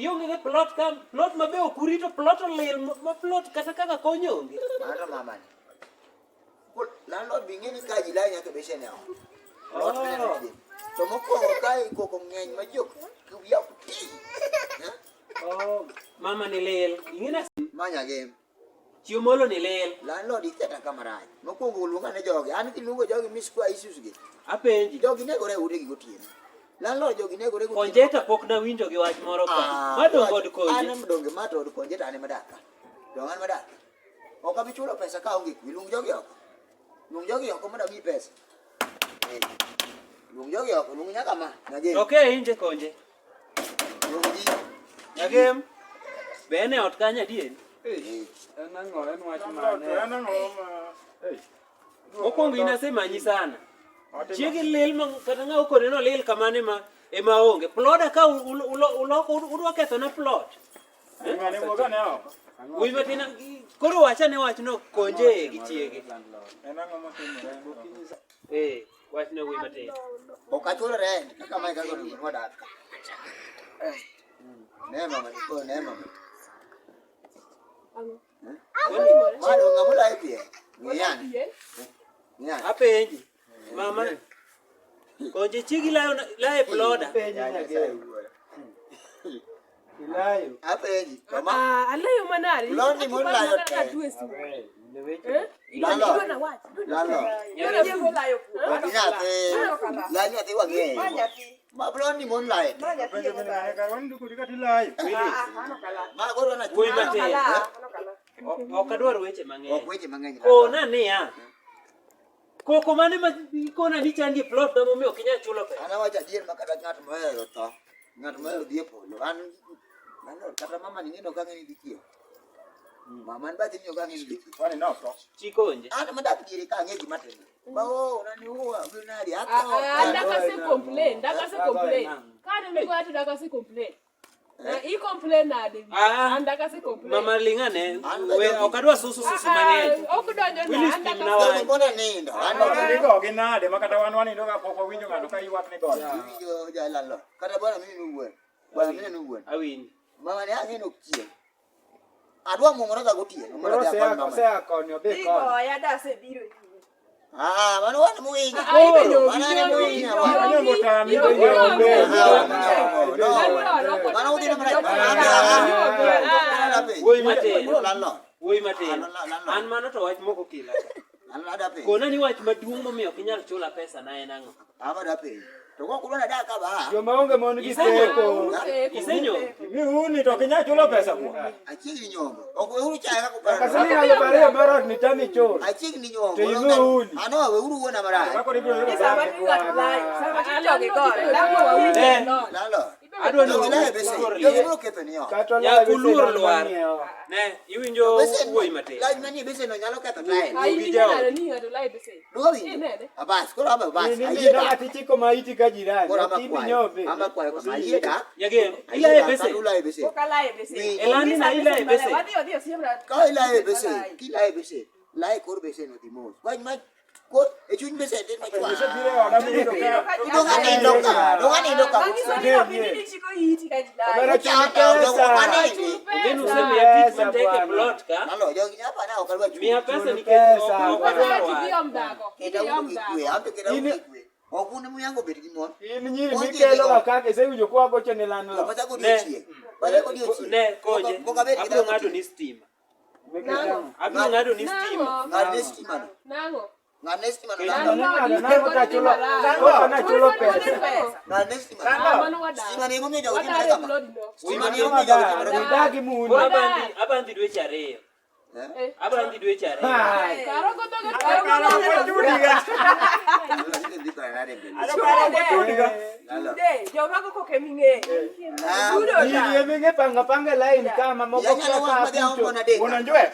ionge plot kam plot mabe okurito plot olil ma plot kata kaka konyonge. Mano mama ni. Landlord bingeni kaji la nyaka beshene yao. To moko kai koko ngeny majok kuya kuti. Mama ni lel. Ingina Manya game. Chiomolo ni lel. Landlord iketa kamaraj. Moko luonga ne jogi. An kiluongo jogi miskwa issues gi. Apenji. Jogi ne gore ude gi gotieno. Landlord jogi ne gore gotieno. Konjeta pok na winjo gi wach moro ka. Madongo od konje. An mdonge mato od konjeta ane madaka. Dongan madaka. Oka bichulo pesa ka onge luong jogi oko. Luong jogi oko mondo mi pesa. Luong jogi oko luong nyaka ma. Okay, inje konje. Luong ji. Nyagem. Bene ot kanya dien. Enango en wach mane. Mokwongo inasemanyi sana. Chiegi lil ma kata ng'aw kode no lil kamane ma ema onge. Ploda ka uloko udwa ketho na plot. Ngane moga ne oko. Wi matina koro wacha ne wach no konje gi chiege. Enango motimore. Wach no wi matin. Okachuli rent kaka mai kako ni modaka. Ne mama ko ne mama. Mado ngamula ipi. Ngiyani. Ngiyani. Apenji. Mama. Konje chiegi lae ploda. Ilayo. Apenji. Mama. Alayo manari. Londi mon layo te. Lalo. Layo te wange. Ma blondi mon layo. Ma goro na Wi matin. Okadwar weche mang'eny. Ok weche mang'eny. Kona niya. Koko mane ma kona ni chandi plot da momiyo kinya chulo pesa. Ana wacha dier makata ng'at mohero to. Ng'at mohero dhi e polo. An kata mama ni ng'eno ka ng'eni dikio. Mama n bathi niyo ka ng'eni dikio. Kwani noko. Chikonje. An madak diere ka ng'e gima timore. Bao nani huwa binari ako. Ndaka se complain. Kana miko ati ndaka se complain. I complain na de. Ndaka se complain. Mama lingane we okadwa susu mang'eny. Okudonjo Willis na tim na wach. Mbona nindo? Ndiko ginade makata wan ndo ka poko winjo ngado ka ywak ni god. Winjo jalalo. Kata bwana mimi nuwuon. Bwana mimi nuwuon. Awinji. Mama ni ang'eno chien. Adwa mong'ora ka gotieno. Moro se akonyo be kon. Iko ya da se biro. Mano wan muwinjo. Mano ni muwinjo. Mano motami Mano udine mara. Wuoyi matin. An mano to wach moko kila. An ada pe. Kona ni wach maduong' momiyo kinyal chula pesa na en ang'o? Amada pe. To ko kulona daka ba. Joma onge mon gi teko. Isenyo. Mi uni to kinya chulo pesa mo. Achigi nyombo. Ok uru chaya ka kupara. Kasini ngalo bare marot ni tami chul. Achigi ni nyombo. To ilu uni. Ano we uru wona mara. Kako ribiro. Sama tinga lai. Sama tinga ke gore. Lalo. Adwa ni Wala bese. Yo uru ketoni yo. ya kulur lwar. Ne, iwinjo wuoyi matin. Lai mani bese no nyalo keto tai. Ai ni na ni ngado lai bese. Luowi. Abas, koro aba bas. Ni ndo atichi ko maiti ka jirani. Tibi nyobe. Ama kwa kama yeda. Yage, ila bese. Ila bese. Kokala bese. Elani na ila bese. Wadio siempre. Ka ila bese. Kila bese. Lai kor bese no timos. Why my ko echuny bese din machwa. Bese dire ona mi to ka. Dongani ndoka. Mimi chiko hiti ka jilai. Bara chama Ngenu useme ya tiki mteke plot ka. Nalo jogi hapa na okalwa juu. Mia pesa ni Pesa. Ndio mdago. Kita ukikwe, ambe kita ukikwe. Okune muyango betiki mon. Ini nyiri mikelo bakake se ujo kwa gocho ne landlord. Bata ko diochie. Bata ko diochie. Ne koje. Abro ngado ni steam. Abro ngado ni steam. Ngade stima. Nango. Ngade stima no Nalo nalo tachulo. Ko na chulo pesa. ngade stima. Stima ni ngome jogi Watare kama. blood no. Stima ni ngome jogi. Ndagi muni. Abandi dweche ariyo. Abandi dweche ariyo. Karo goto Today, yo mago ko keminge. Ni yemenge panga line kama moko kwa Unanjue?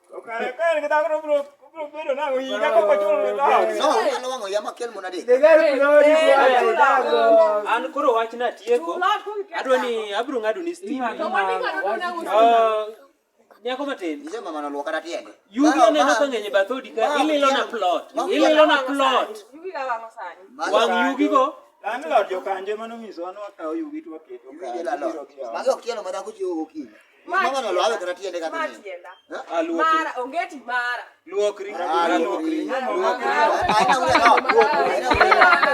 Okay, kaya kita ko bro pero na ko yiga ko chulo na. No, ano wango yama kel monade. Degere plodi kwa dago. An koro wach na tieko. Adwa ni abro ngado ni steam. Nyako matin. Ise mama na luokara tiende. Yugi aneno ka ng'eny bathodi ka ililo na plot. Yugi ka wango sani. Wang yugi go. Landlord jokanje manonyiso wan wakawo yugi to waketo Yugi landlord. Magi okielo madhako chiwo gokinyi. Mama no lawe kata tiende kata ni. Mara ongeti mara. Luokri. Luokri. Luokri.